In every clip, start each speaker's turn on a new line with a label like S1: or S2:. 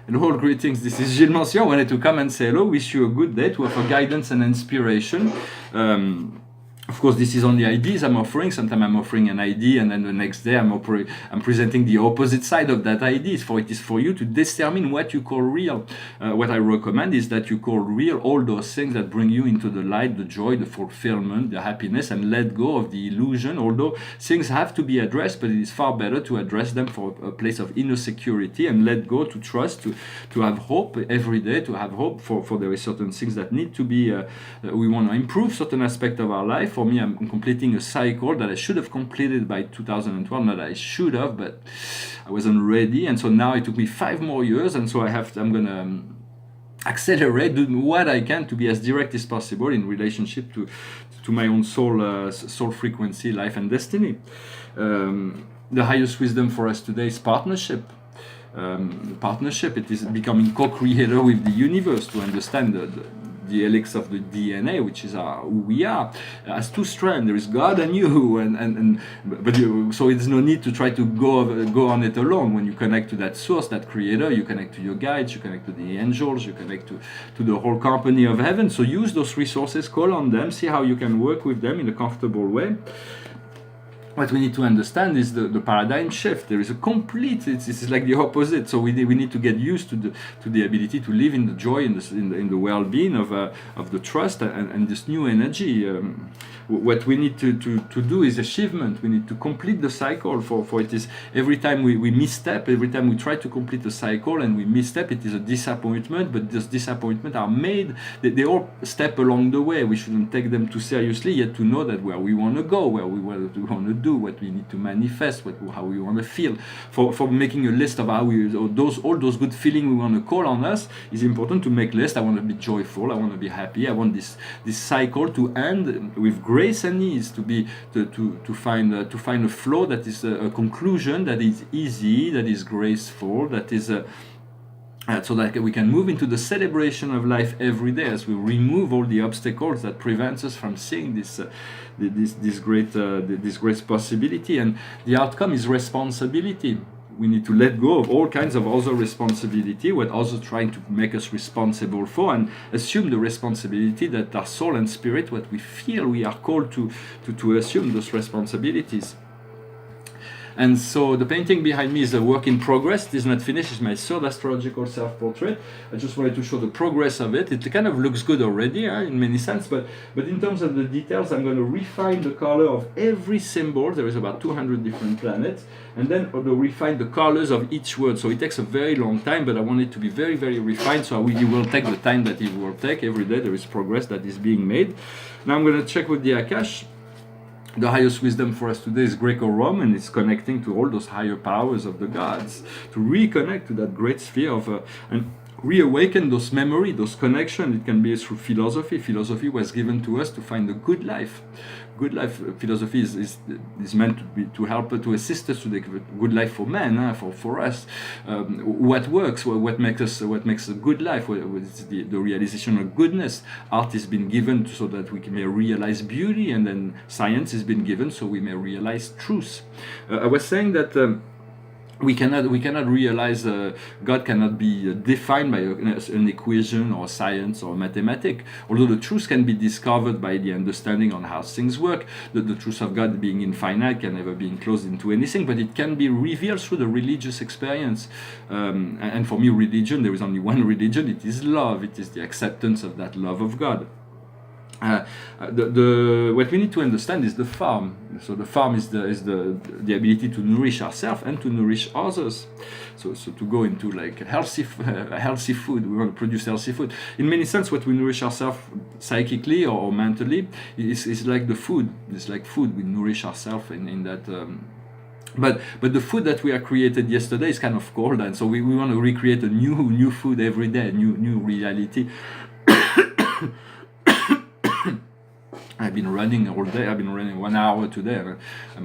S1: And all greetings, this is Gilles Mancion. I wanted to come and say hello, wish you a good day, to offer guidance and inspiration. Of course, this is only ideas I'm offering. Sometimes I'm offering an idea, and then the next day I'm presenting the opposite side of that idea. It is for you to determine what you call real. What I recommend is that you call real all those things that bring you into the light, the joy, the fulfillment, the happiness, and let go of the illusion. Although things have to be addressed, but it is far better to address them for a place of inner security and let go, to trust, to have hope every day, to have hope for there are certain things that need to be, we want to improve certain aspect of our life. For me, I'm completing a cycle that I should have completed by 2012. Not that I should have, but I wasn't ready. And so now it took me 5 more years. And so I'm going to accelerate, do what I can to be as direct as possible in relationship to my own soul frequency, life, and destiny. The highest wisdom for us today is partnership. Partnership, it is becoming co-creator with the universe to understand the helix of the DNA, which is who we are, as 2 strands. There is God and you, so there's no need to try to go on it alone. When you connect to that source, that creator, you connect to your guides, you connect to the angels, you connect to the whole company of heaven. So use those resources, call on them, see how you can work with them in a comfortable way. What we need to understand is the paradigm shift. There is a complete, it's like the opposite. So we need to get used to the ability to live in the joy, in the well-being of the trust and this new energy. What we need to do is achievement. We need to complete the cycle. For it is every time we misstep, every time we try to complete the cycle and we misstep, it is a disappointment. But those disappointments are made. They all step along the way. We shouldn't take them too seriously. Yet to know that where we want to go, where we want to do, what we need to manifest, how we want to feel. For making a list of all those good feelings we want to call on us, is important to make list. I want to be joyful. I want to be happy. I want this cycle to end with grace and ease. To find a flow that is a conclusion that is easy, that is graceful, that is so that we can move into the celebration of life every day as we remove all the obstacles that prevents us from seeing this great possibility. And the outcome is responsibility. We need to let go of all kinds of other responsibility, what others are trying to make us responsible for, and assume the responsibility that our soul and spirit, what we feel we are called to assume those responsibilities. And so the painting behind me is a work in progress. It is not finished. It's my 3rd astrological self-portrait. I just wanted to show the progress of it. It kind of looks good already in many sense, but in terms of the details, I'm going to refine the color of every symbol. There is about 200 different planets, and then I'll refine the colors of each word. So it takes a very long time, but I want it to be very, very refined. So you will take the time that it will take. Every day there is progress that is being made. Now I'm going to check with the Akash. The highest wisdom for us today is Greco-Roman. It's connecting to all those higher powers of the gods, to reconnect to that great sphere of and reawaken those memory, those connections. It can be through philosophy. Philosophy was given to us to find a good life. Good life philosophy is meant to help, to assist us to the good life for man, for us. What works, what makes a good life, what is the realization of goodness. Art has been given so that we may realize beauty, and then science has been given so we may realize truth. I was saying that we cannot realize God cannot be defined by an equation or science or mathematics. Although the truth can be discovered by the understanding on how things work, the truth of God being infinite can never be enclosed into anything, but it can be revealed through the religious experience. And for me, religion, there is only one religion. It is love. It is the acceptance of that love of God. What we need to understand is the farm. So the farm is the ability to nourish ourselves and to nourish others. So to go into like healthy food, we want to produce healthy food. In many sense, what we nourish ourselves psychically or mentally is like the food. It's like food. We nourish ourselves in that. But the food that we are created yesterday is kind of cold, and so we want to recreate a new food every day, new reality. I've been running all day. I've been running 1 hour today, and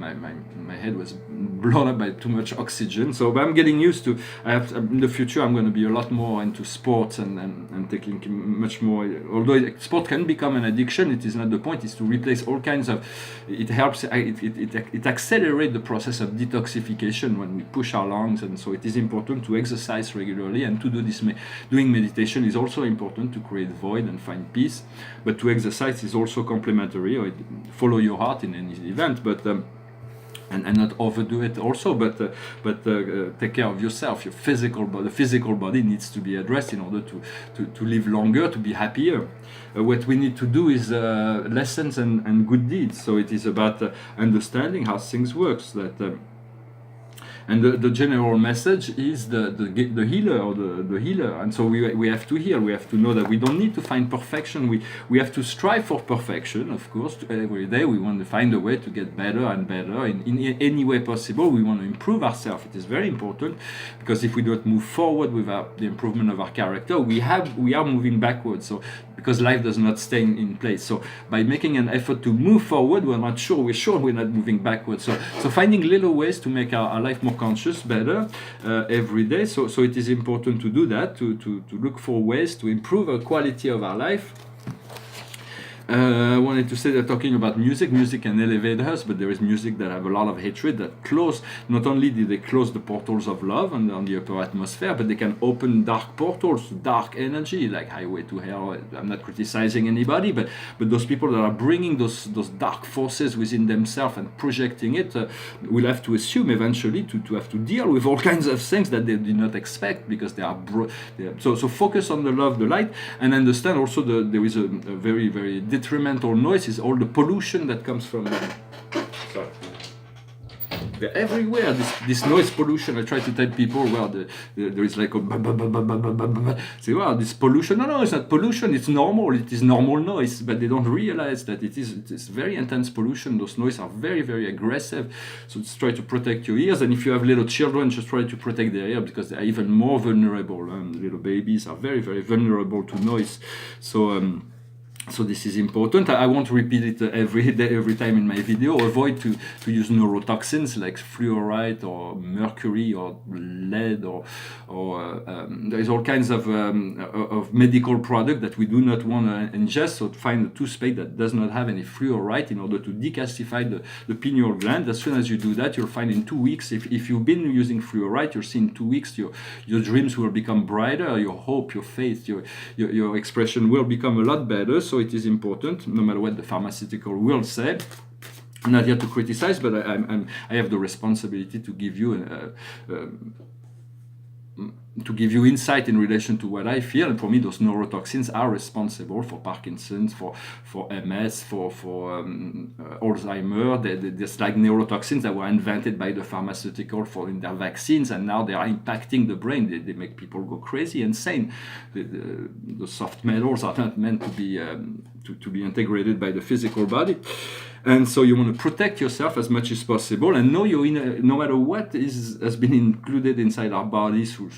S1: my head was blown up by too much oxygen. So, but I'm getting used to. In the future, I'm going to be a lot more into sports and taking much more. Although sport can become an addiction, it is not the point. It's to replace all kinds of. It helps. It accelerates the process of detoxification when we push our lungs, and so it is important to exercise regularly and to do this. Doing meditation is also important to create void and find peace, but to exercise is also complementary. Or follow your heart in any event, but and not overdo it also, but take care of yourself. Your physical body, the physical body needs to be addressed in order to live longer, to be happier. What we need to do is lessons and good deeds. So it is about understanding how things work. And the general message is the healer, or the healer. And so we have to heal. We have to know that we don't need to find perfection. We have to strive for perfection, of course. Every day we want to find a way to get better and better in any way possible. We want to improve ourselves. It is very important, because if we don't move forward with the improvement of our character, we are moving backwards. So because life does not stay in place. So by making an effort to move forward, we're sure we're not moving backwards. So finding little ways to make our life more conscious, better every day. So it is important to do that, to look for ways to improve the quality of our life. I wanted to say that talking about music can elevate us, but there is music that have a lot of hatred that close. Not only do they close the portals of love and on the upper atmosphere, but they can open dark portals, dark energy, like Highway to Hell. I'm not criticizing anybody, but those people that are bringing those dark forces within themselves and projecting it will have to assume eventually to have to deal with all kinds of things that they did not expect, because they are so focus on the love, the light, and understand also there is a very, very detrimental noise is all the pollution that comes from sorry. They're everywhere, this noise pollution. I try to tell people, well, there is like a say, well, this pollution. No, it's not pollution. It's normal. It is normal noise, but they don't realize that it is very intense pollution. Those noises are very, very aggressive. So just try to protect your ears. And if you have little children, just try to protect their ears, because they are even more vulnerable. Little babies are very, very vulnerable to noise. So this is important. I won't repeat it every time in my video. Avoid to use neurotoxins like fluoride or mercury or lead or there is all kinds of medical product that we do not want to ingest. So find a toothpaste that does not have any fluoride in order to decalcify the pineal gland. As soon as you do that, you'll find in 2 weeks, if you've been using fluoride, you'll see in 2 weeks your dreams will become brighter, your hope, your faith, your expression will become a lot better. So it is important, no matter what the pharmaceutical will say. I'm not here to criticize, but I have the responsibility to give you insight in relation to what I feel. And for me, those neurotoxins are responsible for Parkinson's, for MS, for Alzheimer. There's like neurotoxins that were invented by the pharmaceutical in their vaccines, and now they are impacting the brain. They make people go crazy, insane. The soft metals are not meant to be integrated by the physical body. And so you want to protect yourself as much as possible, and know no matter what has been included inside our bodies through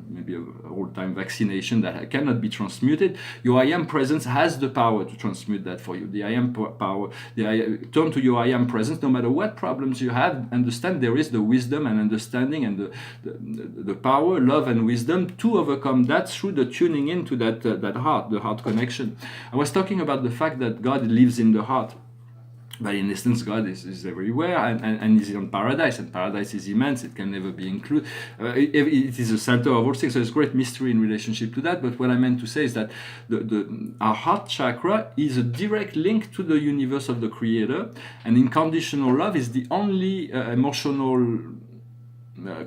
S1: maybe a whole-time vaccination that cannot be transmuted. Your I am presence has the power to transmute that for you. The I am power. Turn to your I am presence. No matter what problems you have, understand there is the wisdom and understanding and the power, love and wisdom to overcome that through the tuning into that heart, the heart connection. I was talking about the fact that God lives in the heart. But in essence, God is everywhere and is on paradise, and paradise is immense. It can never be included. It is the center of all things. So there's great mystery in relationship to that. But what I meant to say is that our heart chakra is a direct link to the universe of the Creator, and unconditional love is the only emotional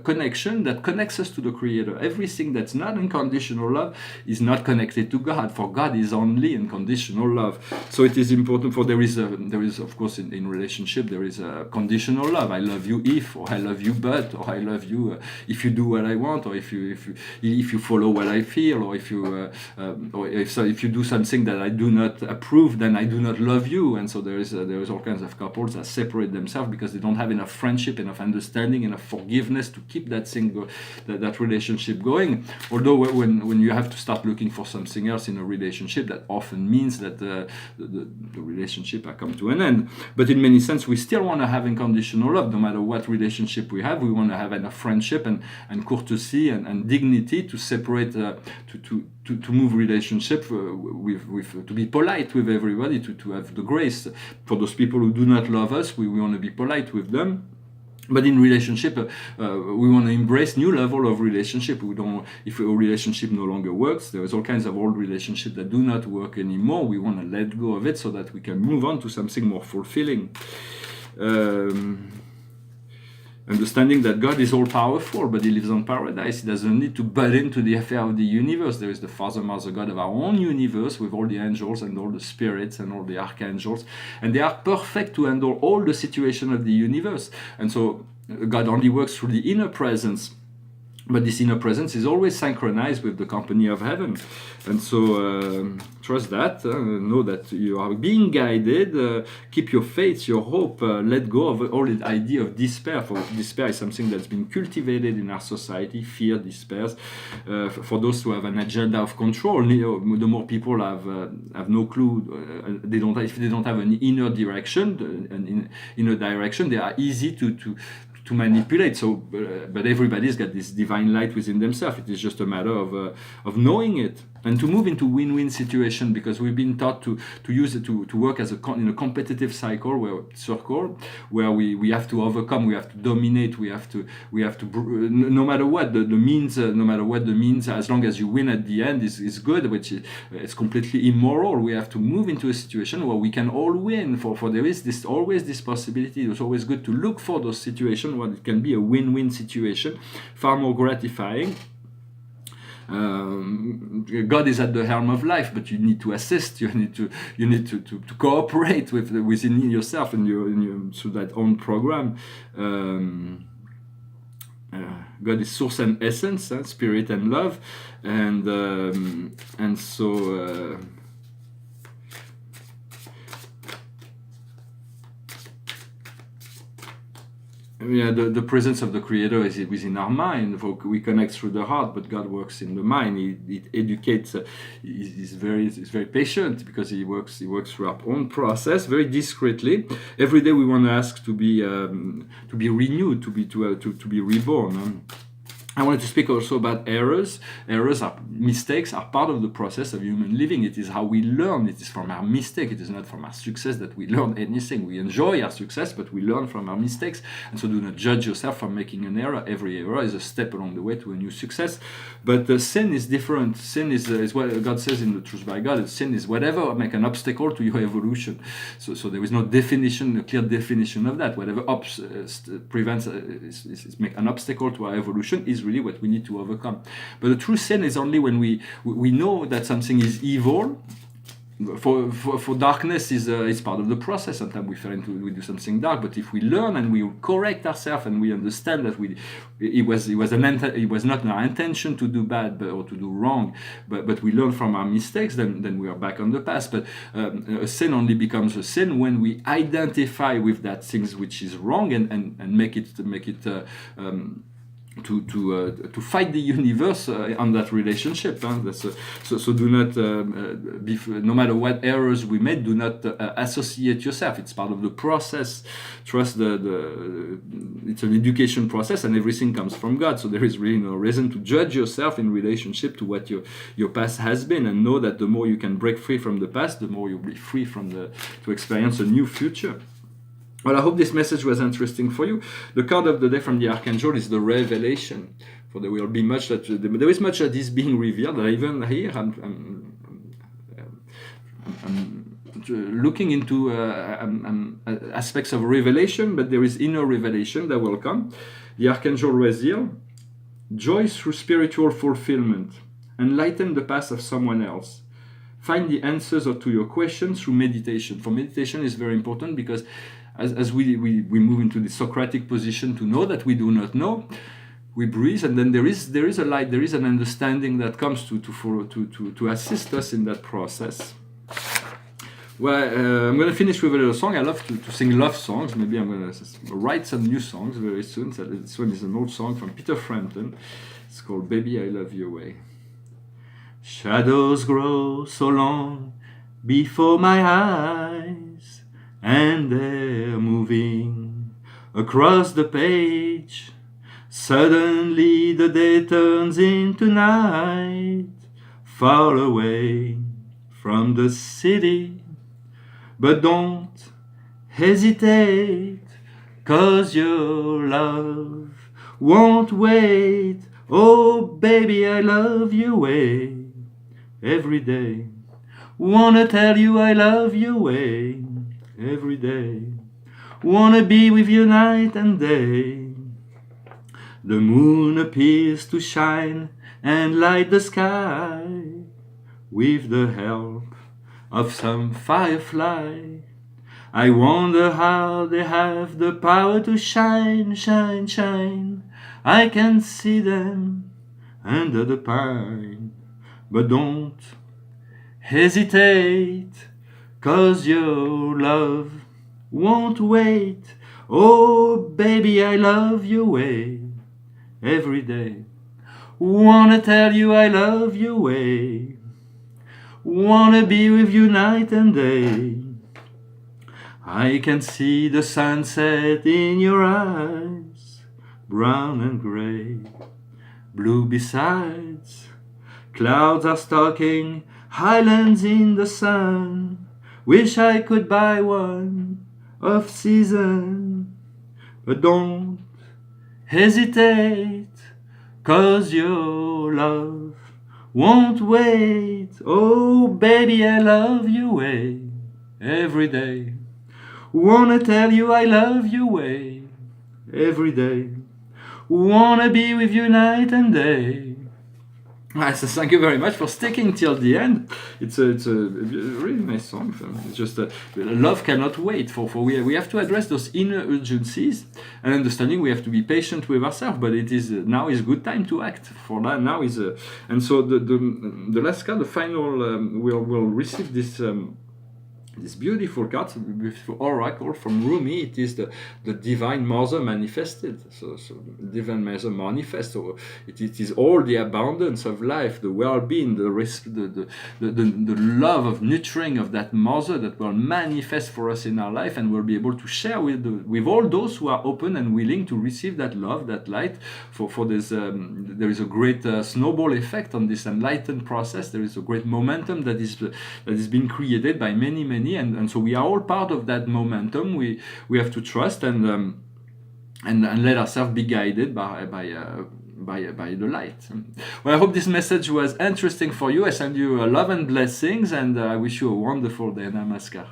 S1: connection that connects us to the Creator. Everything that's not unconditional love is not connected to God. For God is only unconditional love. So it is important. For there is of course in relationship there is a conditional love. I love you if, or I love you but, or I love you if you do what I want, or if you follow what I feel, or if you do something that I do not approve, then I do not love you. And so there is all kinds of couples that separate themselves because they don't have enough friendship, enough understanding, enough forgiveness willingness to keep that thing, that relationship going. Although when you have to start looking for something else in a relationship, that often means that the relationship has come to an end. But in many sense, we still want to have unconditional love, no matter what relationship we have. We want to have enough friendship and courtesy and dignity to separate, to move relationship with to be polite with everybody, to have the grace. For those people who do not love us, we want to be polite with them. But in relationship, we want to embrace new level of relationship. We don't. If a relationship no longer works, there is all kinds of old relationships that do not work anymore. We want to let go of it so that we can move on to something more fulfilling. Understanding that God is all powerful, but He lives on paradise. He doesn't need to butt into the affair of the universe. There is the Father, Mother, God of our own universe, with all the angels and all the spirits and all the archangels, and they are perfect to handle all the situation of the universe. And so God only works through the inner presence. But this inner presence is always synchronized with the company of heaven. And so trust that, know that you are being guided, keep your faith, your hope, let go of all the idea of despair. For despair is something that's been cultivated in our society, fear, despair. For those who have an agenda of control, the more people have no clue, if they don't have an inner direction, they are easy to manipulate. So, but everybody's got this divine light within themselves. It is just a matter of knowing it and to move into win-win situation, because we've been taught to use it to work as in a competitive circle where we have to overcome, we have to dominate, we have to no matter what the means, as long as you win at the end is good, which is completely immoral. We have to move into a situation where we can all win. For there is always this possibility. It's always good to look for those situations where it can be a win-win situation, far more gratifying. God is at the helm of life, but you need to assist. You need to cooperate within yourself and through that own program. God is source and essence, spirit and love, and so. The presence of the Creator is within our mind. We connect through the heart, but God works in the mind. He educates. He's very patient, because He works through our own process very discreetly. Every day we want to ask to be renewed, to be reborn. I wanted to speak also about errors. Mistakes are part of the process of human living. It is how we learn. It is from our mistake. It is not from our success that we learn anything. We enjoy our success, but we learn from our mistakes. And so do not judge yourself for making an error. Every error is a step along the way to a new success. But sin is different. Sin is what God says in the Truth by God. Sin is whatever make an obstacle to your evolution. So there is no definition, a clear definition of that. Whatever prevents, make an obstacle to our evolution is really what we need to overcome. But the true sin is only when we know that something is evil. For darkness is part of the process. Sometimes we do something dark, but if we learn and we correct ourselves and we understand that it was not our intention to do bad or to do wrong, but we learn from our mistakes, then we are back on the path. But a sin only becomes a sin when we identify with that things which is wrong and make it to fight the universe on that relationship. So do not, no matter what errors we made, do not associate yourself. It's part of the process. Trust it's an education process, and everything comes from God. So there is really no reason to judge yourself in relationship to what your past has been, and know that the more you can break free from the past, the more you'll be free to experience a new future. Well, I hope this message was interesting for you. The card of the day from the Archangel is the Revelation. For there will be much there is much that is being revealed. Even here, I'm looking into aspects of revelation, but there is inner revelation that will come. The Archangel Raziel, joy through spiritual fulfillment, enlighten the path of someone else. Find the answers to your questions through meditation. For meditation is very important, because as we move into the Socratic position to know that we do not know, we breathe, and then there is a light, there is an understanding that comes to assist us in that process. Well, I'm going to finish with a little song. I love to sing love songs. Maybe I'm going to write some new songs very soon. So this one is an old song from Peter Frampton. It's called Baby, I Love Your Way. Shadows grow so long before my eyes, and they're moving across the page. Suddenly the day turns into night, far away from the city. But don't hesitate, 'cause your love won't wait. Oh baby, I love your way every day. Wanna tell you I love your way every day. Wanna be with you night and day. The moon appears to shine and light the sky with the help of some firefly. I wonder how they have the power to shine, shine, shine. I can see them under the pine. But don't hesitate, 'cause your love won't wait. Oh baby, I love your way every day. Wanna tell you I love your way. Wanna be with you night and day. I can see the sunset in your eyes, brown and gray, blue besides. Clouds are stalking highlands in the sun. Wish I could buy one off season. But don't hesitate, 'cause your love won't wait. Oh baby, I love your way every day. Wanna tell you I love your way every day. Wanna be with you night and day. So thank you very much for sticking till the end. It's a really nice song. It's just love cannot wait. We have to address those inner urgencies and understanding. We have to be patient with ourselves. But it is now is good time to act. For that now is and so the last card, the final, will receive this. This beautiful card, beautiful oracle from Rumi. It is the Divine Mother manifested. So Divine Mother manifest. So it is all the abundance of life, the well-being, the love of nurturing of that mother that will manifest for us in our life, and we'll be able to share with all those who are open and willing to receive that love, that light. For this, there is a great snowball effect on this enlightened process. There is a great momentum that is being created by many. And so we are all part of that momentum. We have to trust and let ourselves be guided by the light. Well, I hope this message was interesting for you. I send you love and blessings, and I wish you a wonderful day. Namaskar.